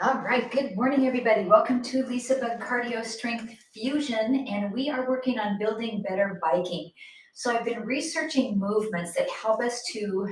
All right, good morning, everybody. Welcome to LisaBug Cardio Strength Fusion, and we are working on building better biking. So I've been researching movements that help us to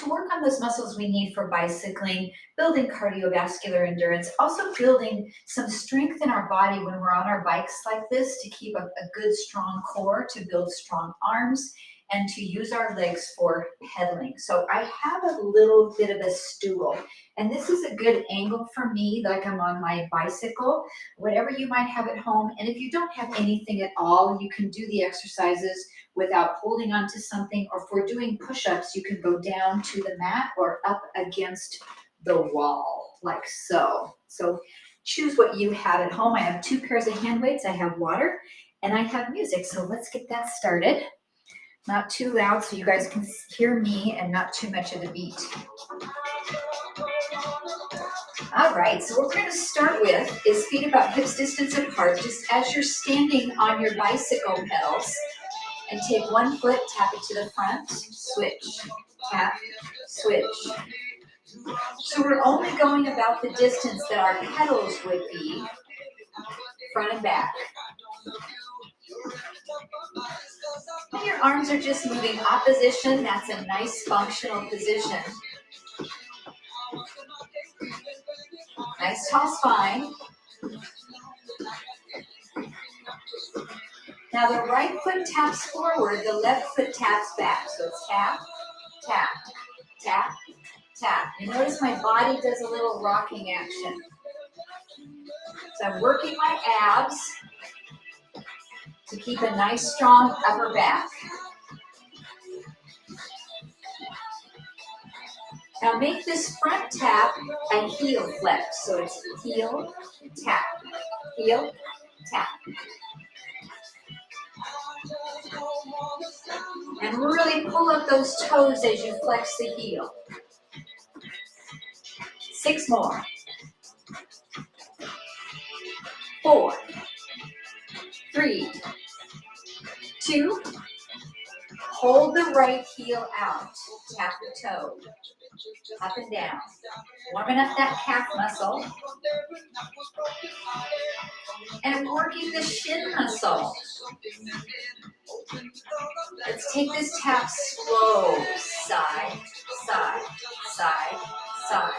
work on those muscles we need for bicycling, building cardiovascular endurance, also building some strength in our body when we're on our bikes like this to keep a good, strong core, to build strong arms, and to use our legs for pedaling. So I have a little bit of a stool. And this is a good angle for me, like I'm on my bicycle, whatever you might have at home. And if you don't have anything at all, you can do the exercises without holding onto something. Or if we're doing push-ups, you can go down to the mat or up against the wall, like so. So choose what you have at home. I have 2 pairs of hand weights, I have water, and I have music. So let's get that started. Not too loud so you guys can hear me and not too much of the beat. All right, so what we're going to start with is feet about hips distance apart, just as you're standing on your bicycle pedals. And take one foot, tap it to the front, switch, tap, switch. So we're only going about the distance that our pedals would be, front and back. And your arms are just moving opposition. That's a nice functional position. Nice tall spine. Now the right foot taps forward, the left foot taps back. So it's tap, tap, tap, tap. You notice my body does a little rocking action. So I'm working my abs to keep a nice strong upper back. Now make this front tap a heel flex. So it's heel, tap, heel, tap. And really pull up those toes as you flex the heel. 6 more. 4, 3, 2. Hold the right heel out. Tap the toe. Up and down. Warming up that calf muscle. And working the shin muscle. Let's take this tap slow. Side, side, side, side.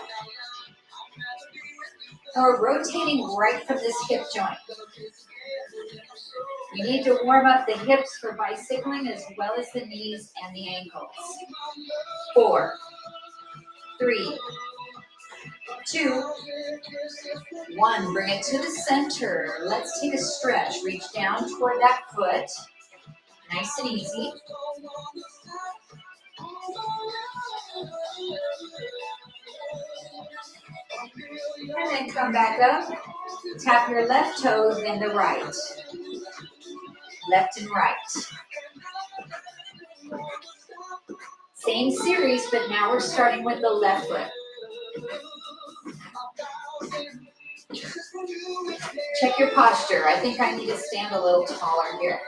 And we're rotating right from this hip joint. You need to warm up the hips for bicycling as well as the knees and the ankles. 4, 3, 2, 1. Bring it to the center. Let's take a stretch. Reach down toward that foot. Nice and easy. And then come back up. Tap your left toes and the right. Left and right. Same series, but now we're starting with the left foot. Check your posture. I think I need to stand a little taller here.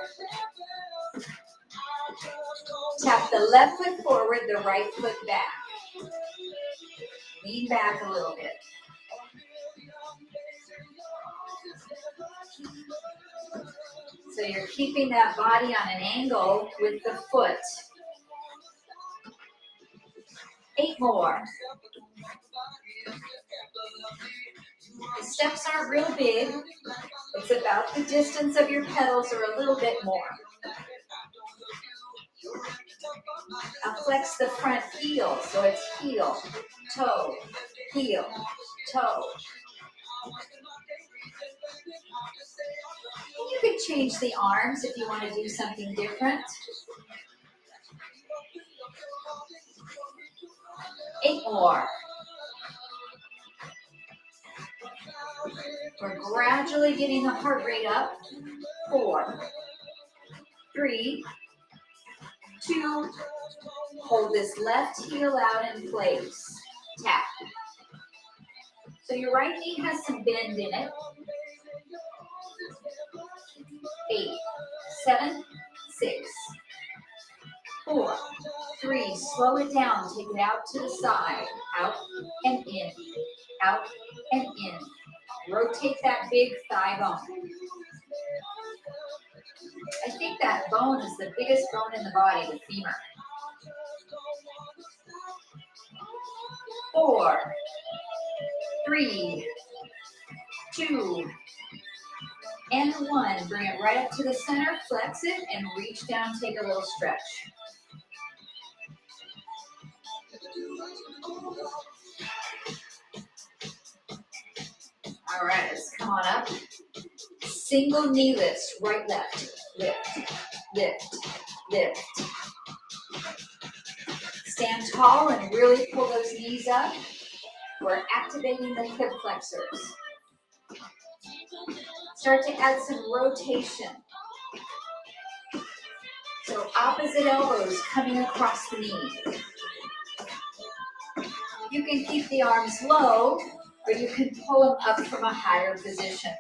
Tap the left foot forward, the right foot back. Lean back a little bit. So you're keeping that body on an angle with the foot. 8 more. The steps aren't real big. It's about the distance of your pedals or a little bit more. Now flex the front heel, so it's heel, toe, heel, toe. You can change the arms if you want to do something different. 8 more. We're gradually getting the heart rate up. 4, 3, 2. Hold this left heel out in place. Tap. So your right knee has some bend in it. 8, 7, 6, 4, 3. Slow it down. Take it out to the side. Out and in. Out and in. Rotate that big thigh bone. I think that bone is the biggest bone in the body, the femur. 4, 3, 2, and 1. Bring it right up to the center, flex it, and reach down, take a little stretch. All right, let's come on up. Single knee lifts, right, left, lift, lift, lift. Stand tall and really pull those knees up. We're activating the hip flexors. Start to add some rotation. So opposite elbows coming across the knee. You can keep the arms low, or you can pull them up from a higher position.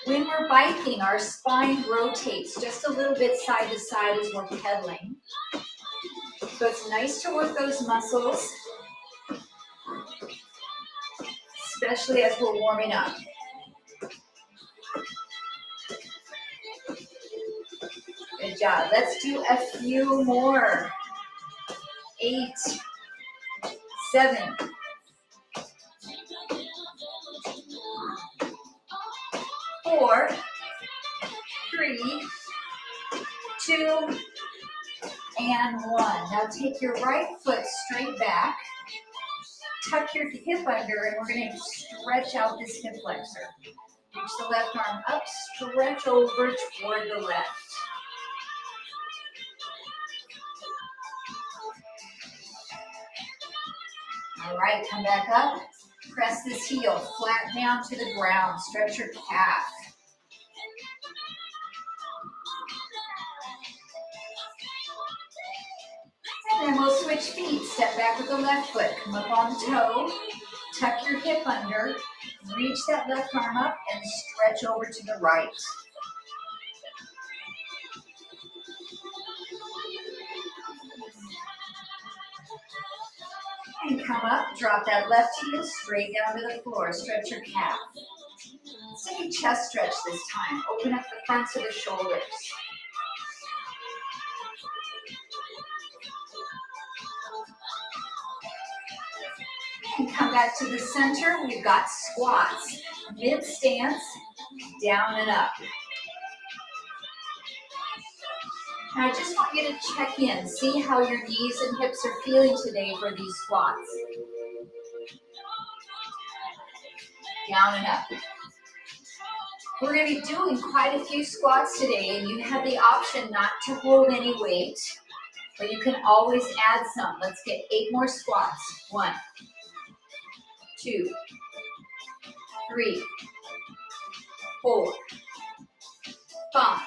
When we're biking, our spine rotates just a little bit side to side as we're pedaling. So it's nice to work those muscles, especially as we're warming up. Good job. Let's do a few more. 8, 7, 4, 3, 2, and 1. Now take your right foot straight back. Tuck your hip under, and we're going to stretch out this hip flexor. Reach the left arm up, stretch over toward the left. All right, come back up. Press this heel flat down to the ground. Stretch your calf. And then we'll switch feet. Step back with the left foot. Come up on the toe. Tuck your hip under. Reach that left arm up and stretch over to the right. And come up, drop that left heel straight down to the floor. Stretch your calf. Let's take a chest stretch this time. Open up the fronts of the shoulders. And come back to the center. We've got squats. Mid stance, down and up. Now I just want you to check in. See how your knees and hips are feeling today for these squats. Down and up. We're going to be doing quite a few squats today, and you have the option not to hold any weight, but you can always add some. Let's get 8 more squats. 1, 2, 3, 4, 5,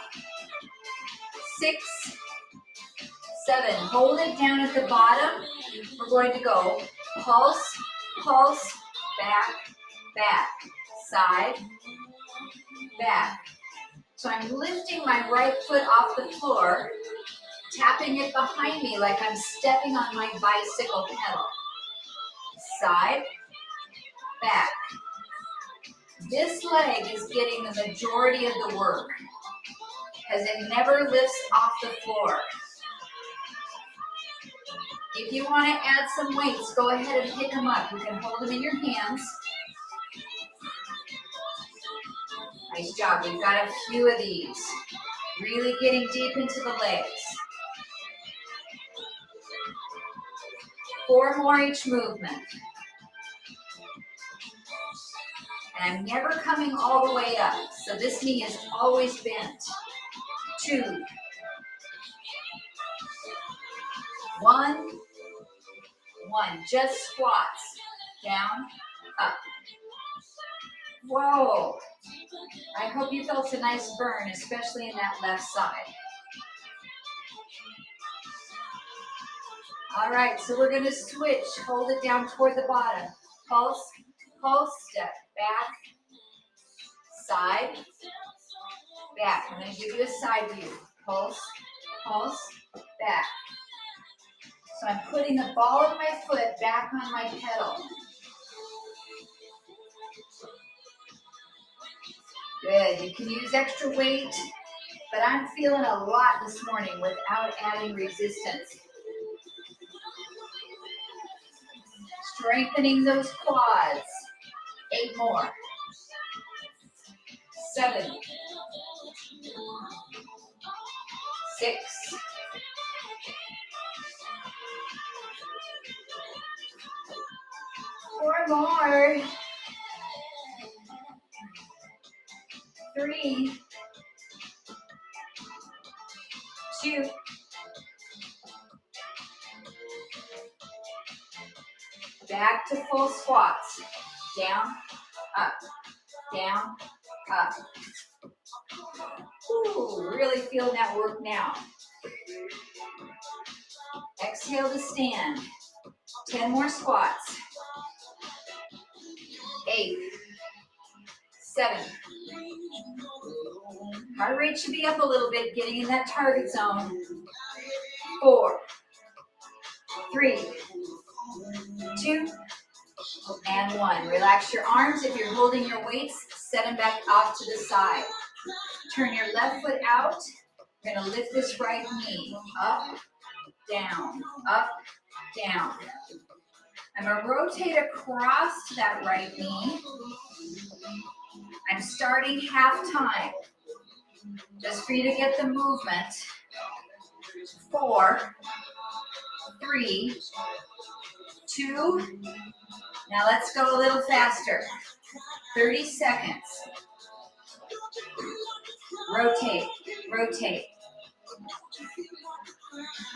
6, 7. Hold it down at the bottom. We're going to go pulse, pulse, back, back, side, back. So I'm lifting my right foot off the floor, tapping it behind me like I'm stepping on my bicycle pedal. Side, back. This leg is getting the majority of the work because it never lifts off the floor. If you want to add some weights, go ahead and pick them up. You can hold them in your hands. Nice job. We've got a few of these. Really getting deep into the legs. 4 more each movement. And I'm never coming all the way up, so this knee is always bent. 2, 1, 1. Just squats. Down, up. Whoa. I hope you felt a nice burn, especially in that left side. All right, so we're going to switch. Hold it down toward the bottom. Pulse, pulse, step back, side, back. I'm going to give you a side view. Pulse, pulse, back. So I'm putting the ball of my foot back on my pedal. Good, you can use extra weight, but I'm feeling a lot this morning without adding resistance. Strengthening those quads. 8 more. 7. 6. 4 more. 3. 2. Back to full squats. Down, up, down, up. Ooh, really feeling that work now. Exhale to stand. 10 more squats. 8. 7. Heart rate should be up a little bit, getting in that target zone. 4. 3. 2. And 1. Relax your arms. If you're holding your weights, set them back off to the side. Turn your left foot out. You're going to lift this right knee. Up, down, up, down. I'm going to rotate across to that right knee. I'm starting half time. Just for you to get the movement. 4, 3, 2. Now let's go a little faster. 30 seconds. Rotate, rotate.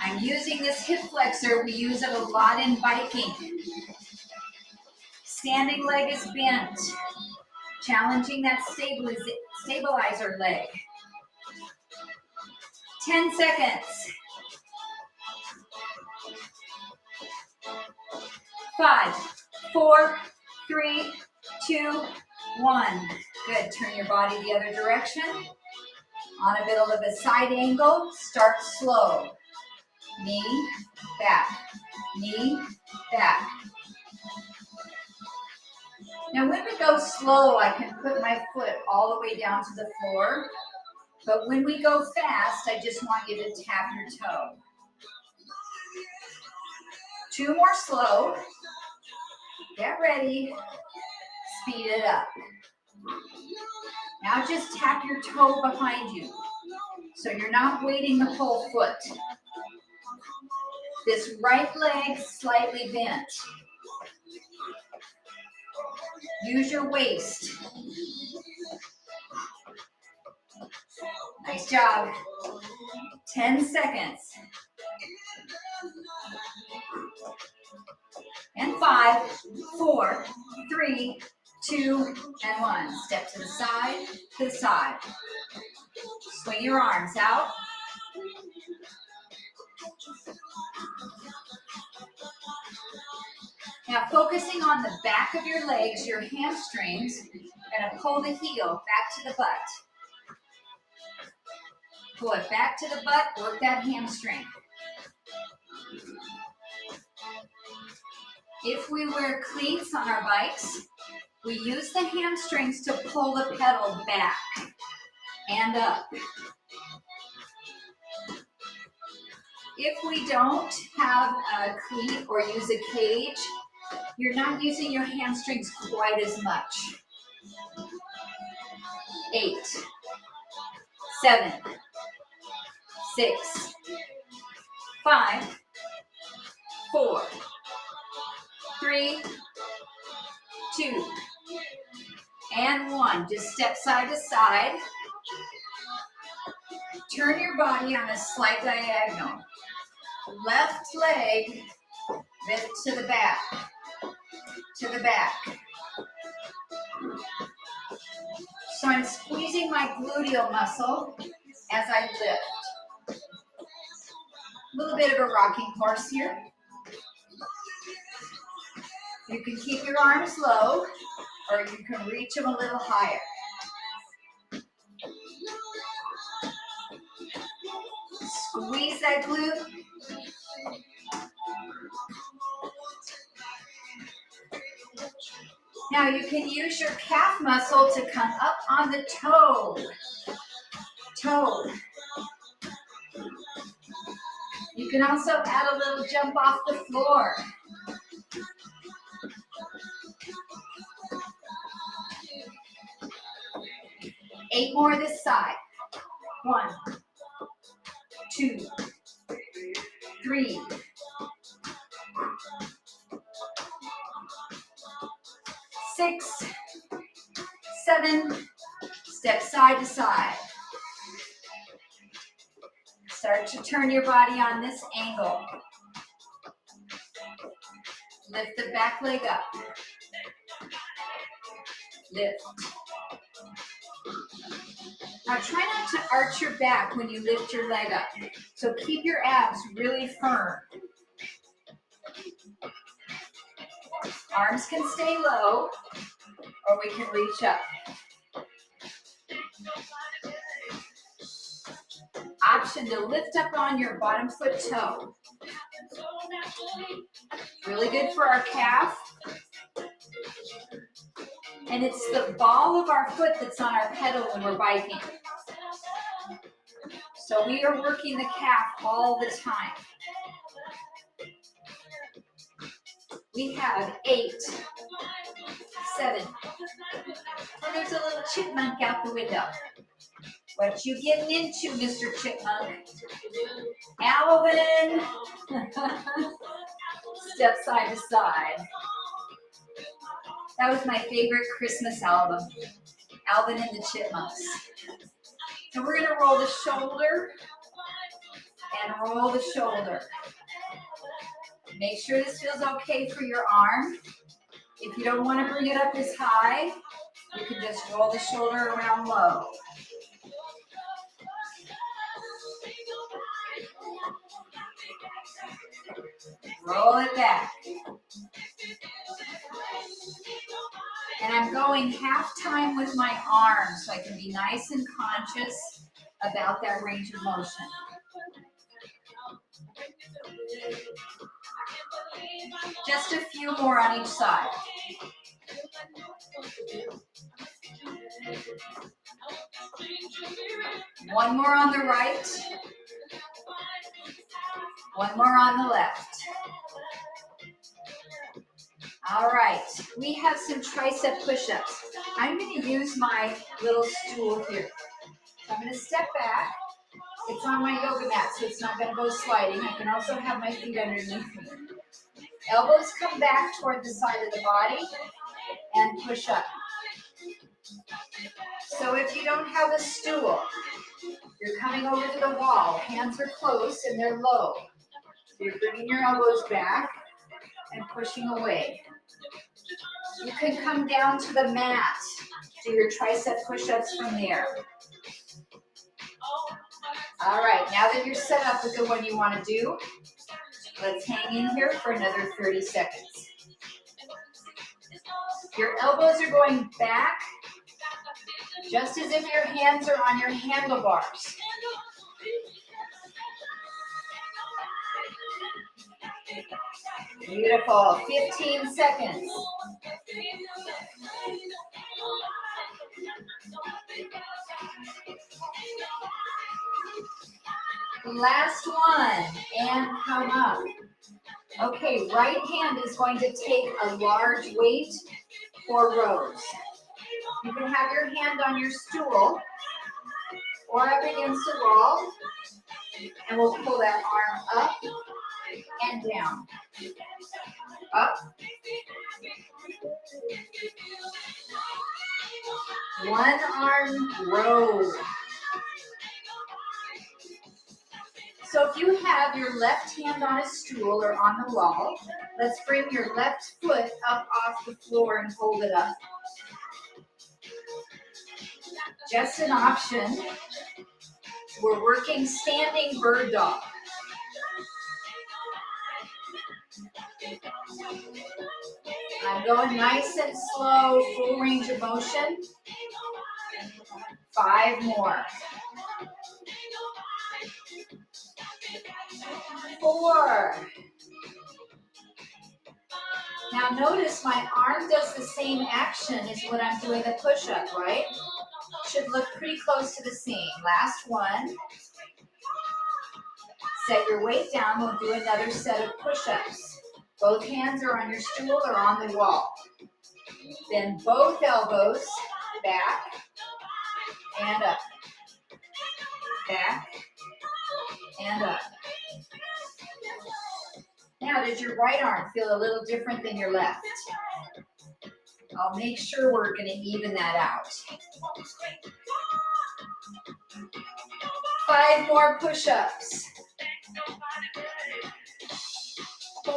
I'm using this hip flexor. We use it a lot in biking. Standing leg is bent. Challenging that stabilizer leg. 10 seconds. 5, 4, 3, 2, 1. Good. Turn your body the other direction. On a bit of a side angle. Start slow. Knee, back. Knee, back. Now when we go slow, I can put my foot all the way down to the floor. But when we go fast, I just want you to tap your toe. 2 more slow. Get ready. Speed it up. Now just tap your toe behind you. So you're not weighting the whole foot. This right leg slightly bent. Use your waist. Nice job. 10 seconds. And 5, 4, 3, 2, and 1. Step to the side, to the side. Swing your arms out. Now focusing on the back of your legs, your hamstrings, you're going to pull the heel back to the butt. Pull it back to the butt, work that hamstring. If we wear cleats on our bikes, we use the hamstrings to pull the pedal back and up. If we don't have a cleat or use a cage, you're not using your hamstrings quite as much. 8, 7, 6, 5, 4, 3, 2, and 1. Just step side to side. Turn your body on a slight diagonal. Left leg lift to the back, to the back. So I'm squeezing my gluteal muscle as I lift. A little bit of a rocking horse here. You can keep your arms low, or you can reach them a little higher. Squeeze that glute. Now you can use your calf muscle to come up on the toe. Toe. You can also add a little jump off the floor. Eight more this side. 1, 2, 3. 6, 7. Step side to side. Start to turn your body on this angle. Lift the back leg up. Lift. Now try not to arch your back when you lift your leg up. So keep your abs really firm. Arms can stay low, or we can reach up. Option to lift up on your bottom foot toe. Really good for our calf. And it's the ball of our foot that's on our pedal when we're biking. So we are working the calf all the time. We have 8, 7. Oh, there's a little chipmunk out the window. What you getting into, Mr. Chipmunk? Alvin! Step side to side. That was my favorite Christmas album, Alvin and the Chipmunks. So we're gonna roll the shoulder and roll the shoulder. Make sure this feels okay for your arm. If you don't want to bring it up as high, you can just roll the shoulder around low. Roll it back. And I'm going half time with my arms so I can be nice and conscious about that range of motion. Just a few more on each side. One more on the right. One more on the left. All right, we have some tricep push-ups. I'm going to use my little stool here. So I'm going to step back. It's on my yoga mat, so it's not going to go sliding. I can also have my feet underneath me. Elbows come back toward the side of the body and push up. So if you don't have a stool, you're coming over to the wall. Hands are close and they're low. So you're bringing your elbows back and pushing away. You can come down to the mat. Do your tricep push-ups from there. All right, now that you're set up with the one you want to do, let's hang in here for another 30 seconds. Your elbows are going back, just as if your hands are on your handlebars. Beautiful, 15 seconds. Last one, and come up. Okay, right hand is going to take a large weight for rows. You can have your hand on your stool or up against the wall, and we'll pull that arm up and down. Up. One arm row. So if you have your left hand on a stool or on the wall, let's bring your left foot up off the floor and hold it up. Just an option. We're working standing bird dog. I'm going nice and slow, full range of motion. 5 more. 4. Now notice my arm does the same action as when I'm doing a push-up, right? Should look pretty close to the same. Last one. Set your weight down. We'll do another set of push-ups. Both hands are on your stool or on the wall. Bend both elbows back and up. Back and up. Now, does your right arm feel a little different than your left? I'll make sure we're going to even that out. 5 more push-ups.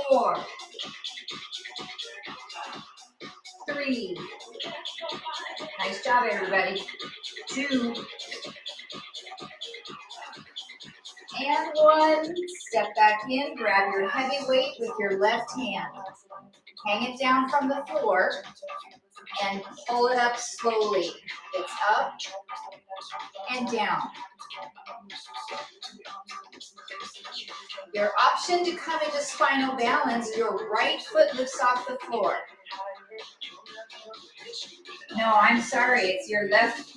4, 3. Nice job, everybody. 2. And 1. Step back in, grab your heavy weight with your left hand. Hang it down from the floor and pull it up slowly. It's up and down. Your option to come into spinal balance, your right foot lifts off the floor. No, I'm sorry, it's your left.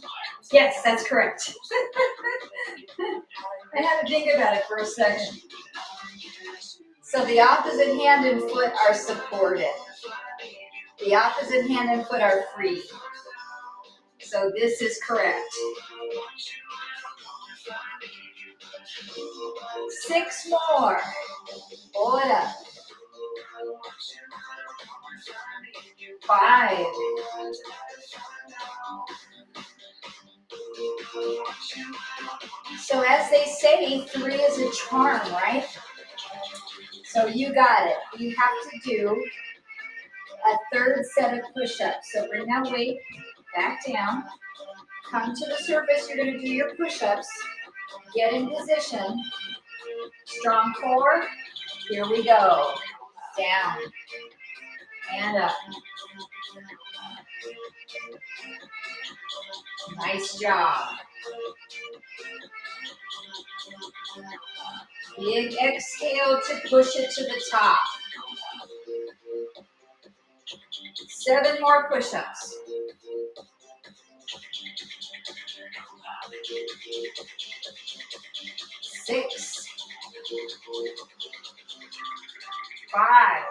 Yes, that's correct. I had to think about it for a second. So the opposite hand and foot are supported. The opposite hand and foot are free. So this is correct. 6 more. Pull it up. 5. 'So as they say, 3 is a charm, right? So you got it. You have to do a 3rd set of push-ups. So bring that weight back down. Come to the surface. You're going to do your push-ups. Get in position. Strong core. Here we go. Down and up. Nice job. Big exhale to push it to the top. 7 more push-ups. 6. 5.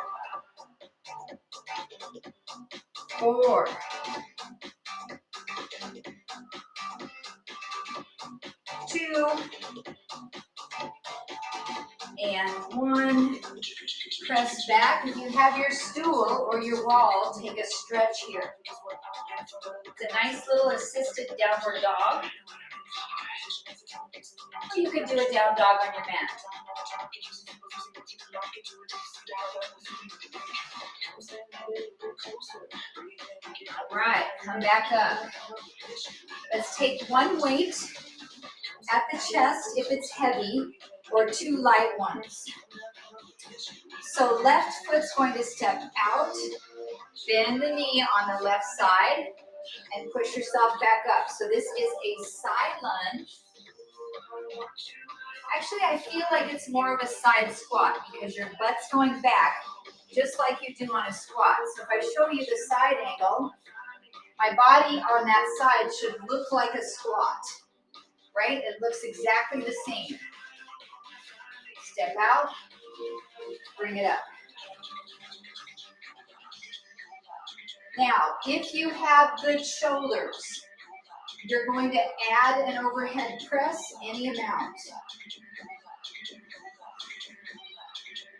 4. 2. And 1. Press back. If you have your stool or your wall, take a stretch here. It's a nice little assisted downward dog. Or you could do a down dog on your mat. All right, come back up. Let's take 1 weight at the chest if it's heavy, or 2 light ones. So left foot's going to step out, bend the knee on the left side, and push yourself back up. So this is a side lunge. Actually, I feel like it's more of a side squat because your butt's going back, just like you do on a squat. So if I show you the side angle, my body on that side should look like a squat, right? It looks exactly the same. Step out, bring it up. Now, if you have good shoulders, you're going to add an overhead press any amount.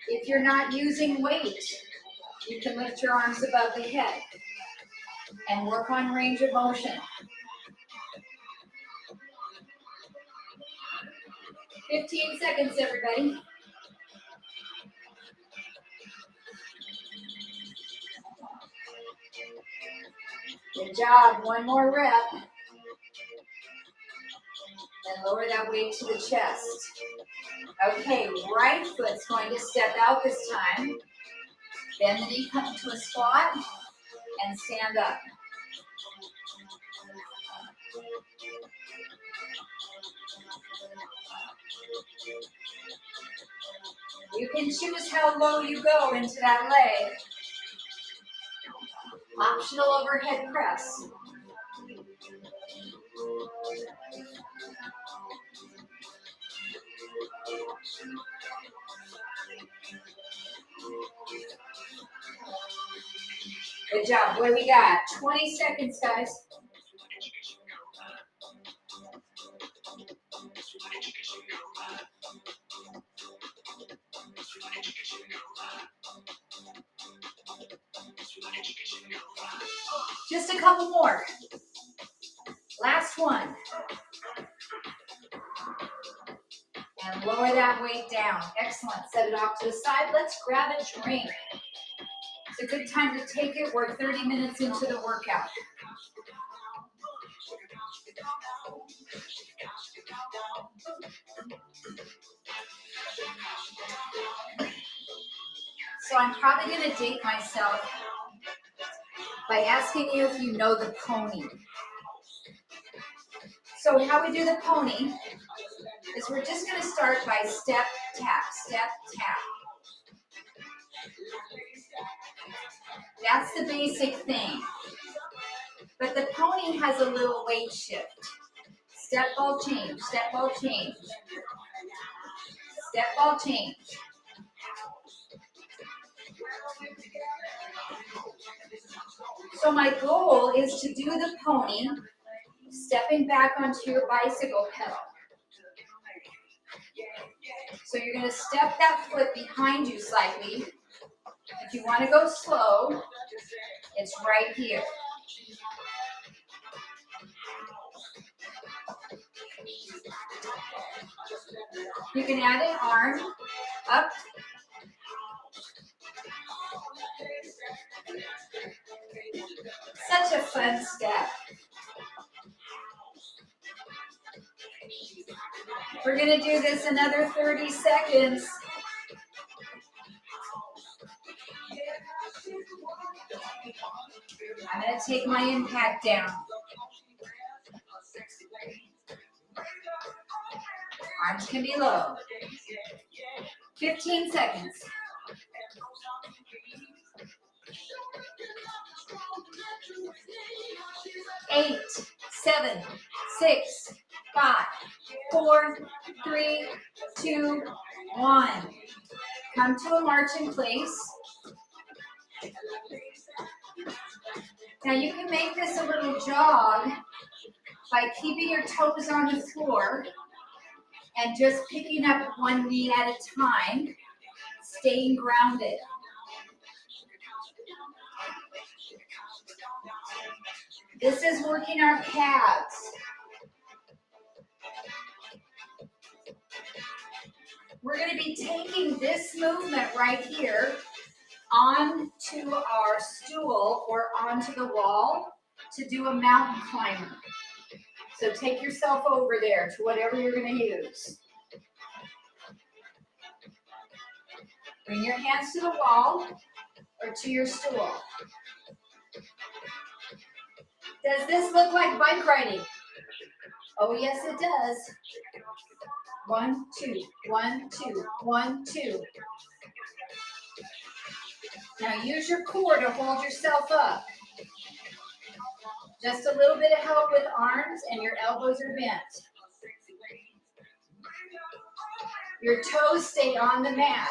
If you're not using weight, you can lift your arms above the head and work on range of motion. 15 seconds, everybody. Good job. 1 more rep. Then lower that weight to the chest. Okay, right foot's going to step out this time. Bend the knee, come to a squat, and stand up. You can choose how low you go into that leg. Optional overhead press. Good job. What do we got? 20 seconds, guys. Just a couple more. Last one. And lower that weight down. Excellent. Set it off to the side. Let's grab a drink. It's a good time to take it. We're 30 minutes into the workout. So I'm probably going to date myself by asking you if you know the pony. So how we do the pony is we're just going to start by step, tap, step, tap. That's the basic thing. But the pony has a little weight shift. Step, ball, change, step, ball, change. Step, ball, change. So my goal is to do the pony, stepping back onto your bicycle pedal. So you're going to step that foot behind you slightly. If you want to go slow, it's right here. You can add an arm up. Such a fun step. We're going to do this another 30 seconds. I'm going to take my impact down. Arms can be low. 15 seconds. 8, 7, 6, 5, 4, 3, 2, 1. Come to a march in place. Now you can make this a little jog by keeping your toes on the floor and just picking up one knee at a time, staying grounded. This is working our calves. We're going to be taking this movement right here onto our stool or onto the wall to do a mountain climber. So take yourself over there to whatever you're going to use. Bring your hands to the wall or to your stool. Does this look like bike riding? Oh, yes, it does. 1, 2, 1, 2, 1, 2. Now use your core to hold yourself up. Just a little bit of help with arms and your elbows are bent. Your toes stay on the mat.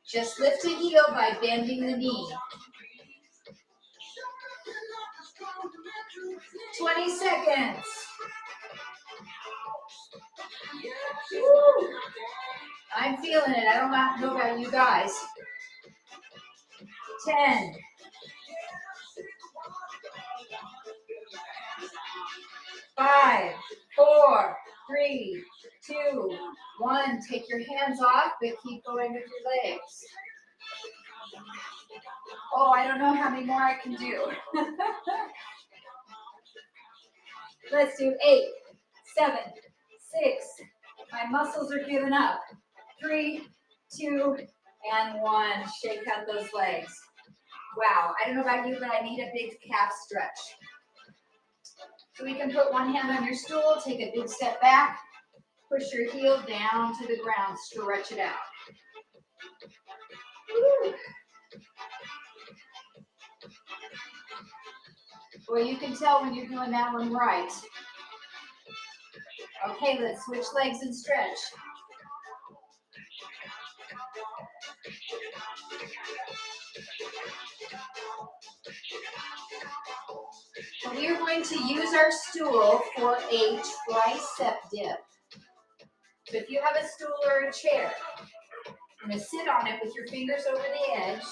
Just lift a heel by bending the knee. 20 seconds. Woo. I'm feeling it. I don't know about you guys. 10. 5, 4, 3, 2, 1. Take your hands off, but keep going with your legs. Oh, I don't know how many more I can do. Let's do 8, 7, 6. My muscles are giving up. 3, 2, and 1. Shake out those legs. Wow, I don't know about you, but I need a big calf stretch. So we can put one hand on your stool, take a big step back, push your heel down to the ground, stretch it out. Woo. Well, you can tell when you're doing that one right. Okay, let's switch legs and stretch. We are going to use our stool for a tricep dip. So if you have a stool or a chair, you're going to sit on it with your fingers over the edge,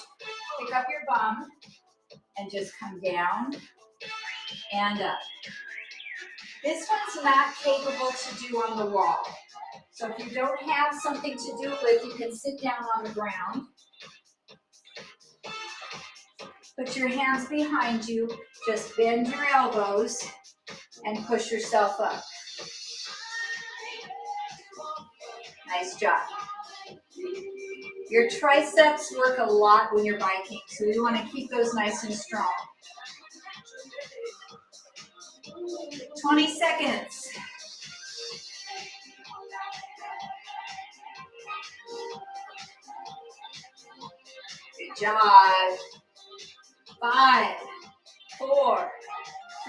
pick up your bum, and just come down and up. This one's not capable to do on the wall. So if you don't have something to do with, you can sit down on the ground. Put your hands behind you, just bend your elbows and push yourself up. Nice job. Your triceps work a lot when you're biking, so you want to keep those nice and strong. 20 seconds. Good job. 5, 4,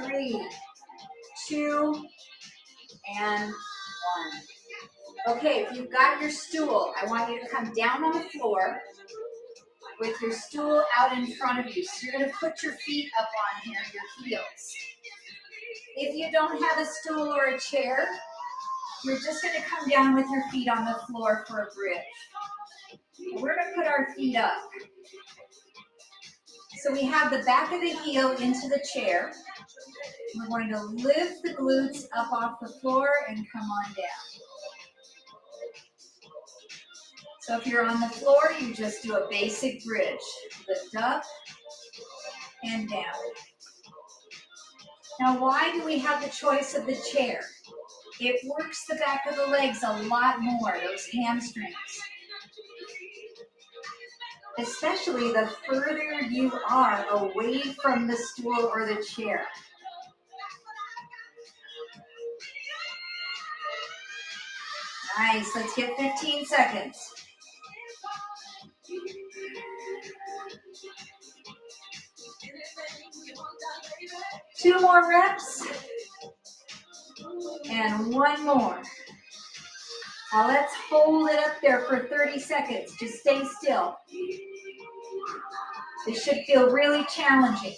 3, 2, and 1. Okay, if you've got your stool, I want you to come down on the floor with your stool out in front of you. So you're going to put your feet up on here, your heels. If you don't have a stool or a chair, you're just going to come down with your feet on the floor for a bridge. We're going to put our feet up. So we have the back of the heel into the chair. We're going to lift the glutes up off the floor and come on down. So if you're on the floor, you just do a basic bridge. Lift up and down. Now, why do we have the choice of the chair? It works the back of the legs a lot more, those hamstrings. Especially the further you are away from the stool or the chair. Nice, let's get 15 seconds. Two more reps. And one more. Now let's hold it up there for 30 seconds. Just stay still. This should feel really challenging.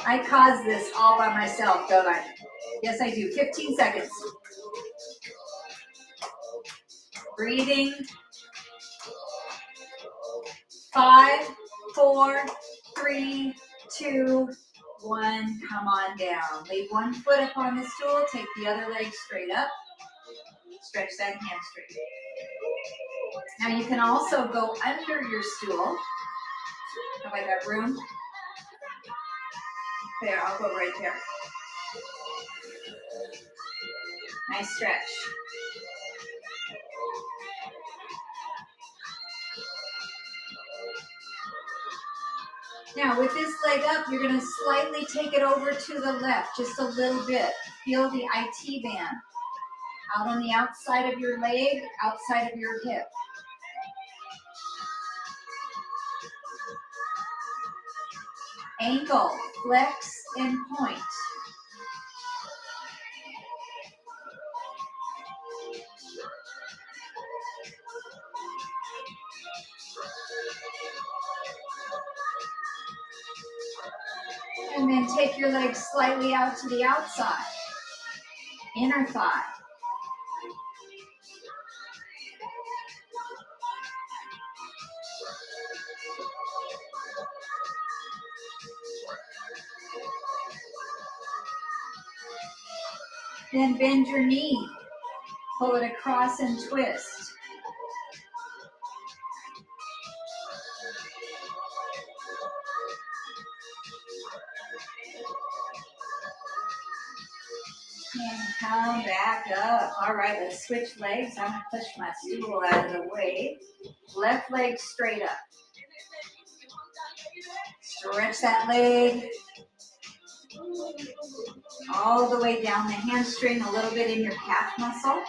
I caused this all by myself, don't I? Yes, I do. 15 seconds. Breathing. 5, 4, 3, 2, 1. Come on down. Leave one foot up on the stool. Take the other leg straight up. Stretch that hamstring. Now you can also go under your stool. Have I got room? There, I'll go right there. Nice stretch. Now with this leg up, you're going to slightly take it over to the left, just a little bit. Feel the IT band out on the outside of your leg, outside of your hip. Ankle, flex, and point. And then take your leg slightly out to the outside. Inner thigh. Then bend your knee. Pull it across and twist. And come back up. All right, let's switch legs. I'm going to push my stool out of the way. Left leg straight up. Stretch that leg all the way down the hamstring, a little bit in your calf muscle.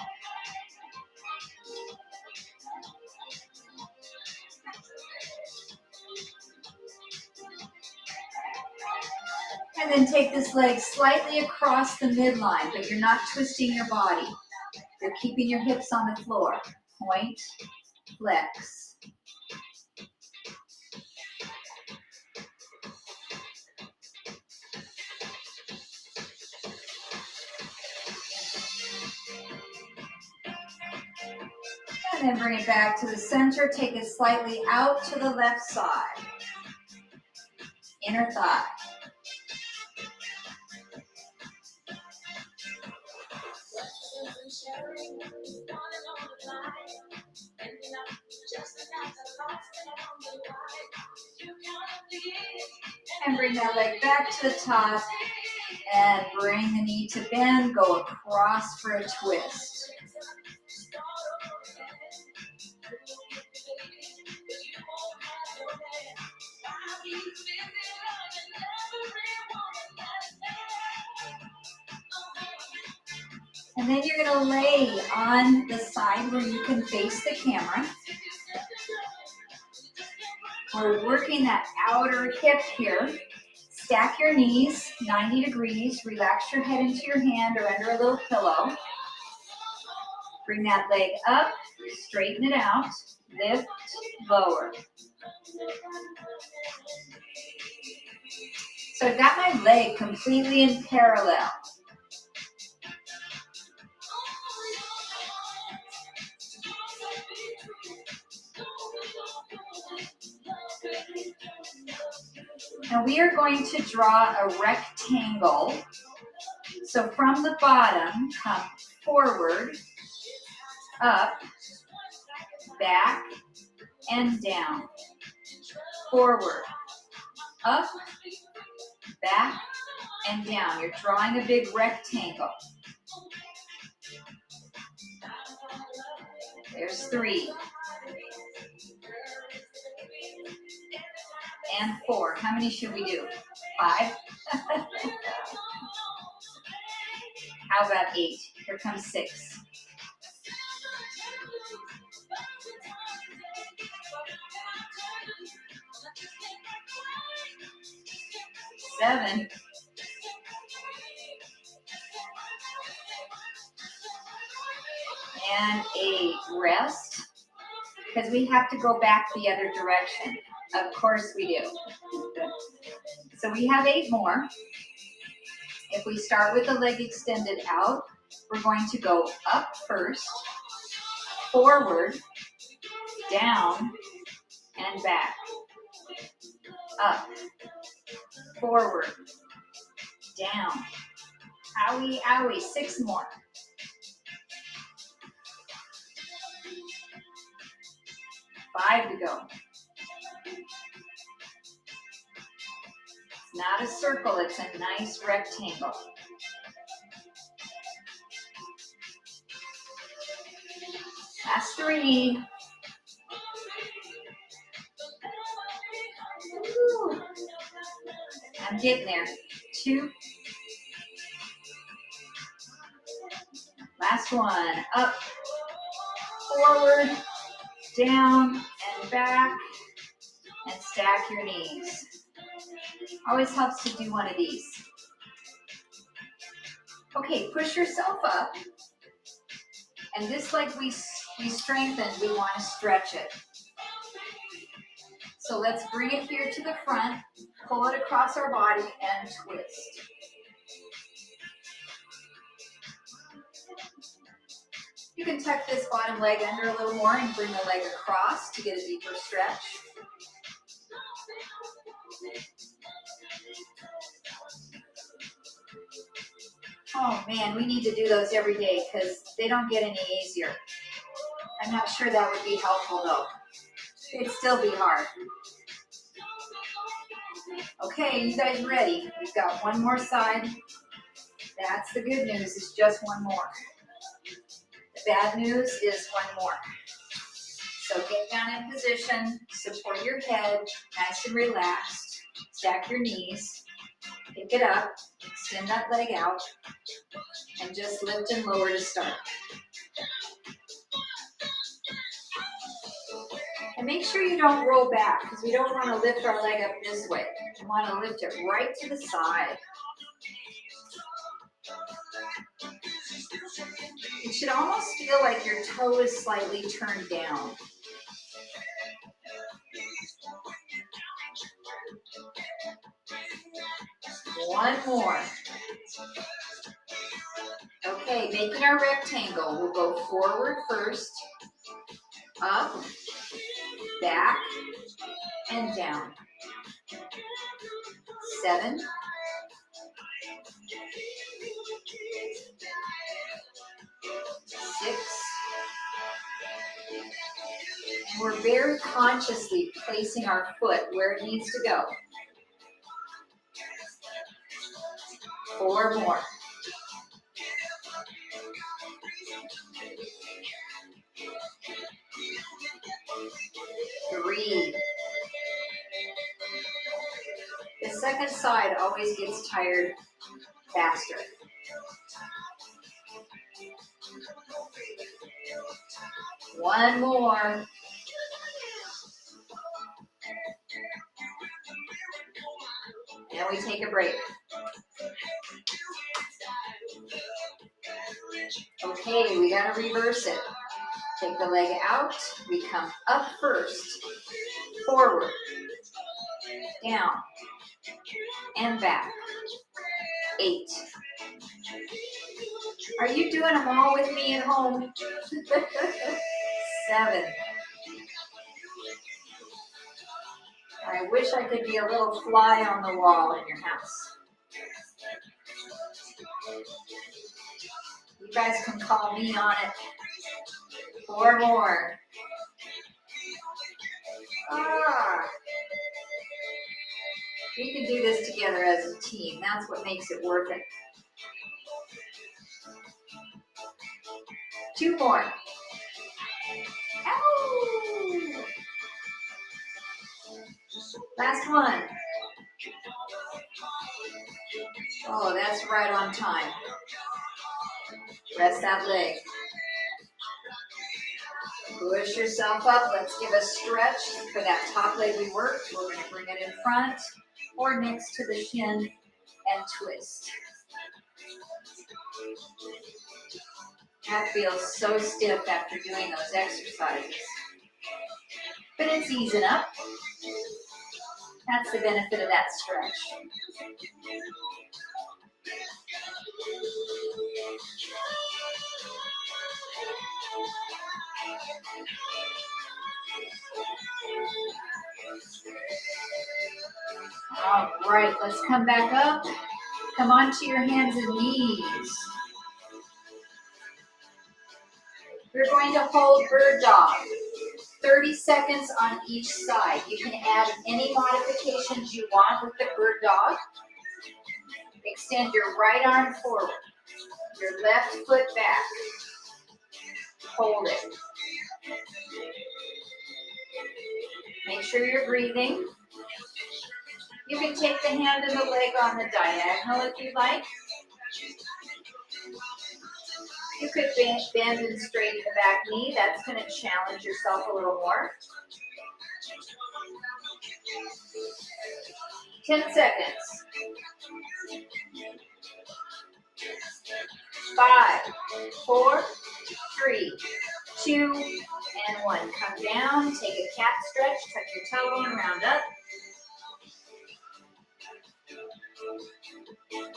And then take this leg slightly across the midline, but you're not twisting your body. You're keeping your hips on the floor. Point, flex. And then bring it back to the center. Take it slightly out to the left side. Inner thigh. And bring that leg back to the top. And bring the knee to bend. Go across for a twist. And then you're going to lay on the side where you can face the camera. We're working that outer hip here. Stack your knees 90 degrees. Relax your head into your hand or under a little pillow. Bring that leg up. Straighten it out. Lift, lower. So I've got my leg completely in parallel. Now we are going to draw a rectangle. So from the bottom, come forward, up, back, and down. Forward, up, back, and down. You're drawing a big rectangle. There's 3. And 4. How many should we do? 5? How about 8? Here comes 6. 7. And 8. Rest. Because we have to go back the other direction. Of course we do. So we have 8 more. If we start with the leg extended out, we're going to go up first, forward, down, and back. Up, forward, down. Owie, owie. 6 more. 5 to go. It's not a circle, it's a nice rectangle. Last 3. Ooh. I'm getting there. 2. Last 1. Up, forward, down, and back. And stack your knees. Always helps to do one of these. Okay, push yourself up. And just like we strengthened, we want to stretch it. So let's bring it here to the front, pull it across our body, and twist. You can tuck this bottom leg under a little more and bring the leg across to get a deeper stretch. Oh man, we need to do those every day because they don't get any easier. I'm not sure that would be helpful though. It'd still be hard. Okay, you guys ready? We've got one more side. That's the good news, it's just one more. The bad news is one more. So get down in position, support your head, nice and relaxed. Stack your knees, pick it up, extend that leg out, and just lift and lower to start. And make sure you don't roll back because we don't want to lift our leg up this way. We want to lift it right to the side. You should almost feel like your toe is slightly turned down. One more. Okay, making our rectangle. We'll go forward first, up, back, and down. 7. 6. And we're very consciously placing our foot where it needs to go. 4 more. 3. The second side always gets tired faster. 1 more. And we take a break. Okay, we gotta reverse it. Take the leg out, we come up first, forward, down, and back. 8. Are you doing them all with me at home? 7. I wish I could be a little fly on the wall in your house. You guys can call me on it. 4 more. We can do this together as a team. That's what makes it worth it. 2 more. Ow! Last one. Oh, that's right on time. Rest that leg. Push yourself up. Let's give a stretch for that top leg we worked. We're going to bring it in front or next to the shin and twist. That feels so stiff after doing those exercises. But it's easing up. That's the benefit of that stretch. All right, let's come back up. Come onto your hands and knees. We're going to hold bird dog. 30 seconds on each side. You can add any modifications you want with the bird dog. Extend your right arm forward, your left foot back. Hold it. Make sure you're breathing. You can take the hand and the leg on the diagonal if you'd like. You could bend and straighten the back knee. That's going to challenge yourself a little more. 10 seconds. 5, 4, 3, 2, and 1. Come down, take a cat stretch, tuck your tailbone, round up.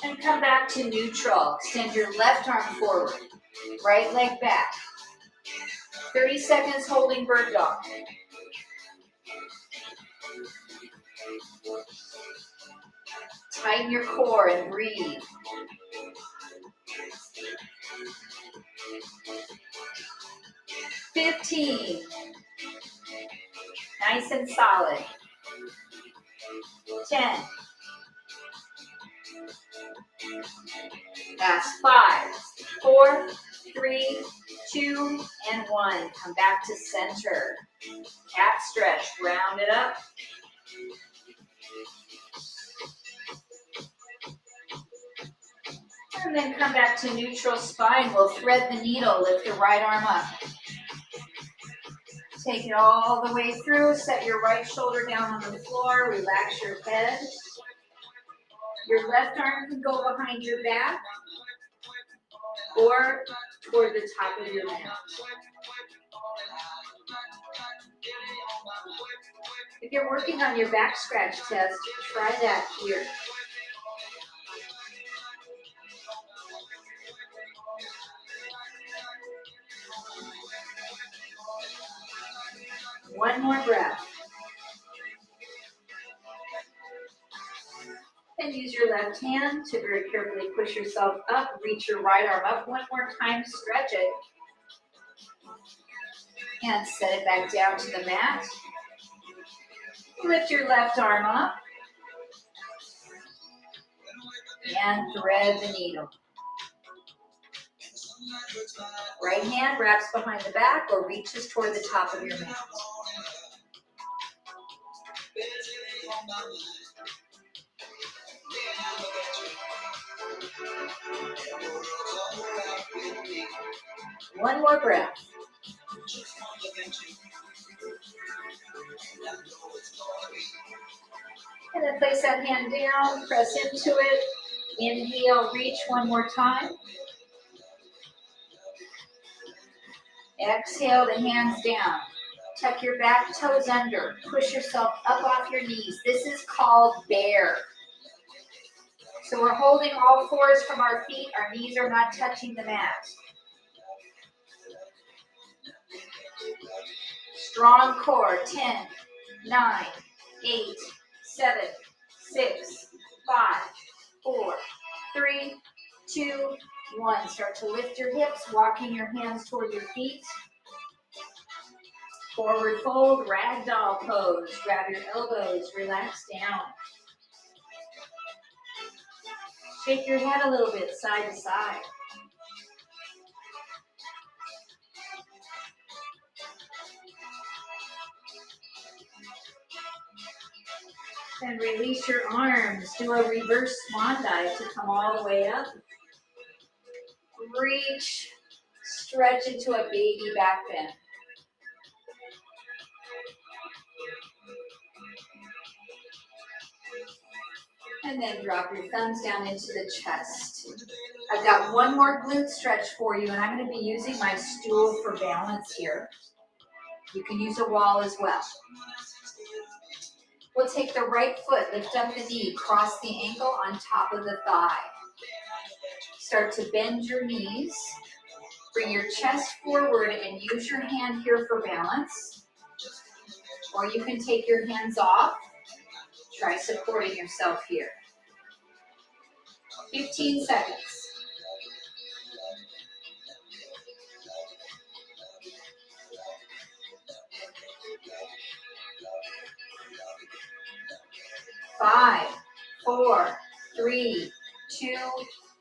And come back to neutral. Extend your left arm forward, right leg back. 30 seconds holding bird dog. Tighten your core and breathe. 15. Nice and solid. 10. That's 5, 4, 3, 2, and 1. Come back to center. Cat stretch. Round it up. And then come back to neutral spine. We'll thread the needle. Lift the right arm up. Take it all the way through. Set your right shoulder down on the floor. Relax your head. Your left arm can go behind your back or toward the top of your mat. If you're working on your back scratch test, try that here. One more breath. And use your left hand to very carefully push yourself up. Reach your right arm up one more time. Stretch it. And set it back down to the mat. Lift your left arm up. And thread the needle. Right hand wraps behind the back or reaches toward the top of your mat. One more breath. And then place that hand down, press into it. Inhale, reach one more time. Exhale the hands down. Tuck your back toes under. Push yourself up off your knees. This is called bear. So we're holding all fours from our feet. Our knees are not touching the mat. Strong core. 10, 9, 8, 7, 6, 5, 4, 3, 2, 1. Start to lift your hips, walking your hands toward your feet. Forward fold, ragdoll pose. Grab your elbows, relax down. Shake your head a little bit, side to side. And release your arms. Do a reverse swan dive to come all the way up. Reach, stretch into a baby back bend. And then drop your thumbs down into the chest. I've got one more glute stretch for you, and I'm going to be using my stool for balance here. You can use a wall as well. We'll take the right foot, lift up the knee, cross the ankle on top of the thigh. Start to bend your knees. Bring your chest forward and use your hand here for balance. Or you can take your hands off. Try supporting yourself here. 15 seconds. Five, 4, 3, 2,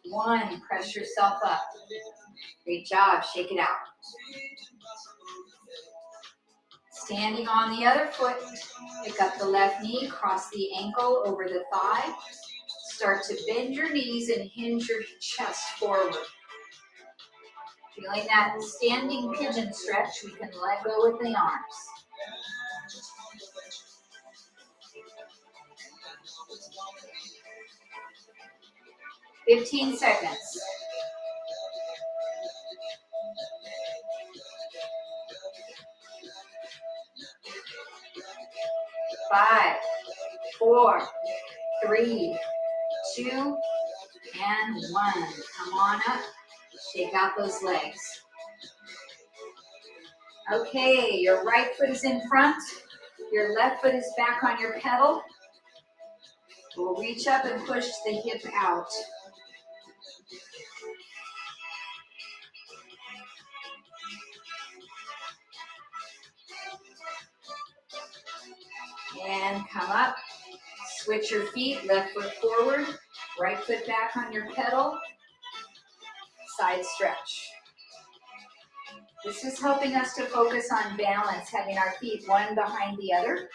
1. Press yourself up. Great job. Shake it out. Standing on the other foot, pick up the left knee, cross the ankle over the thigh. Start to bend your knees and hinge your chest forward. Feeling that standing pigeon stretch, we can let go with the arms. "15 seconds. Five, 4, 3, 2, and 1. Come on up. Shake out those legs. Okay, your right foot is in front. Your left foot is back on your pedal. We'll reach up and push the hip out. And come up. Switch your feet, left foot forward, right foot back on your pedal. Side stretch. This is helping us to focus on balance, having our feet one behind the other.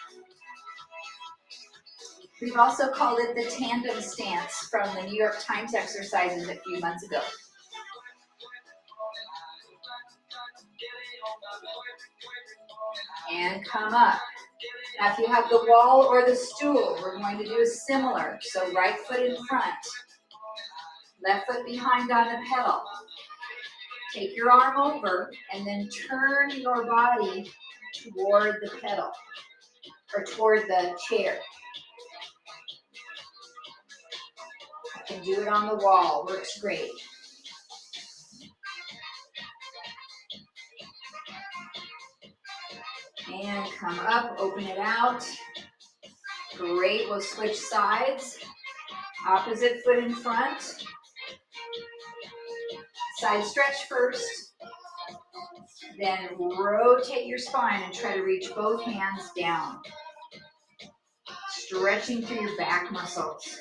We've also called it the tandem stance from the New York Times exercises a few months ago. And come up. Now if you have the wall or the stool, we're going to do a similar. So right foot in front, left foot behind on the pedal. Take your arm over and then turn your body toward the pedal or toward the chair. You can do it on the wall, works great. And come up, open it out. Great, we'll switch sides. Opposite foot in front. Side stretch first. Then rotate your spine and try to reach both hands down. Stretching through your back muscles.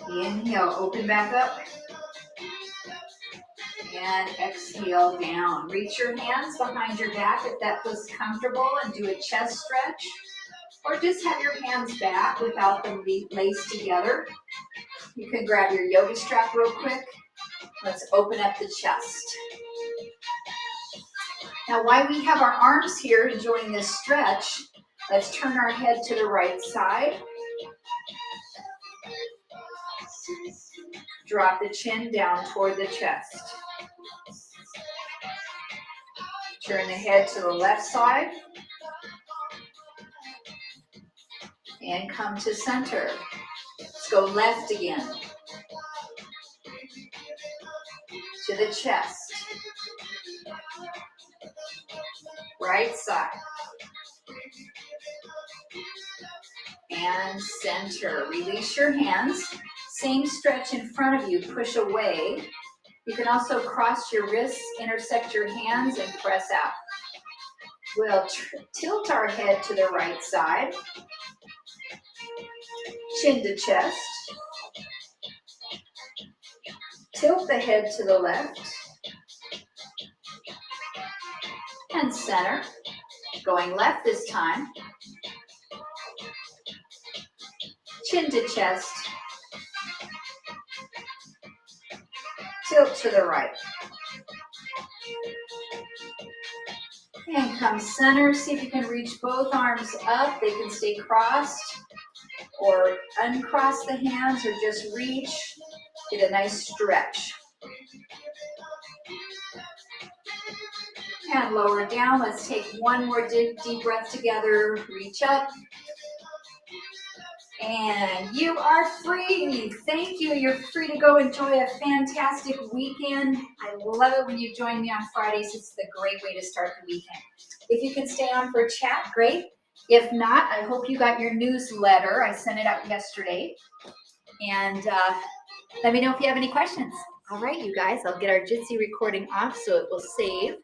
Inhale, open back up. And exhale down. Reach your hands behind your back if that feels comfortable and do a chest stretch. Or just have your hands back without them laced together. You can grab your yoga strap real quick. Let's open up the chest. Now while we have our arms here enjoying this stretch, let's turn our head to the right side. Drop the chin down toward the chest. Turn the head to the left side. And come to center. Let's go left again. To the chest. Right side. And center. Release your hands. Same stretch in front of you. Push away. You can also cross your wrists, intersect your hands, and press out. We'll tilt our head to the right side. Chin to chest. Tilt the head to the left. And center. Going left this time. Chin to chest. Tilt to the right. And come center. See if you can reach both arms up. They can stay crossed. Or uncross the hands or just reach. Get a nice stretch. And lower down. Let's take one more deep breath together. Reach up. And you are free. Thank you. You're free to go enjoy a fantastic weekend. I love it when you join me on Fridays. It's the great way to start the weekend. If you can stay on for a chat, great. If not, I hope you got your newsletter. I sent it out yesterday. And let me know if you have any questions. All right, you guys, I'll get our Jitsi recording off so it will save.